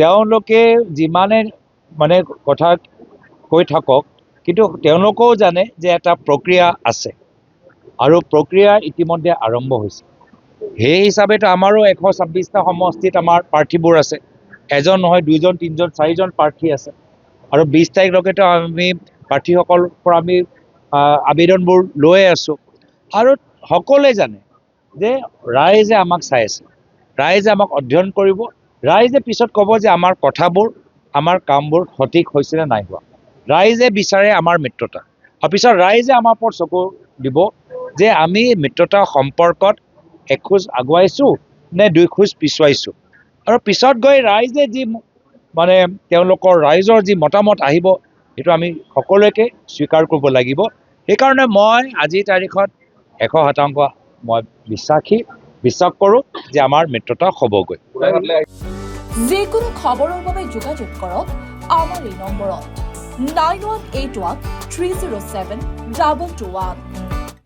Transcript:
তেওঁলোকে যিমানে মানে কথা কৈ থাকক কিন্তু তেওঁলোকেও জানে যে এটা প্ৰক্ৰিয়া আছে আৰু প্ৰক্ৰিয়া ইতিমধ্যে আৰম্ভ হৈছে সেই হিচাপেতো আমাৰো 126টা সমষ্টিত আমাৰ প্ৰাৰ্থীবোৰ আছে এজন নহয় দুইজন তিনিজন চাৰিজন প্ৰাৰ্থী আছে আৰু 20 তাৰিখলৈকেতো আমি প্ৰাৰ্থীসকলৰ পৰা আমি আবেদনবোৰ লৈ আছোঁ আৰু সকলোৱে জানে যে ৰাইজে আমাক চাই আছে ৰাইজে আমাক অধ্যয়ন কৰিব ৰাইজে পিছত ক'ব যে আমাৰ কথাবোৰ আমাৰ কামবোৰ সঠিক হৈছে নে নাই হোৱা ৰাইজে বিচাৰে আমাৰ মিত্ৰতা আৰু পিছত ৰাইজে আমাৰ ওপৰত চকু দিব যে আমি মিত্ৰতা সম্পৰ্কত এখোজ আগুৱাইছোঁ নে দুই খোজ পিছুৱাইছোঁ আৰু পিছত গৈ ৰাইজে যি মানে তেওঁলোকৰ ৰাইজৰ যি মতামত আহিব সেইটো আমি সকলোকে স্বীকাৰ কৰিব লাগিব সেইকাৰণে মই আজিৰ তাৰিখত 100% মই বিশ্বাস কৰোঁ যে আমাৰ মিত্ৰতা হ'বগৈ যিকোনো খবৰৰ বাবে যোগাযোগ কৰক আমাৰ এই নম্বৰত 9181 307 2221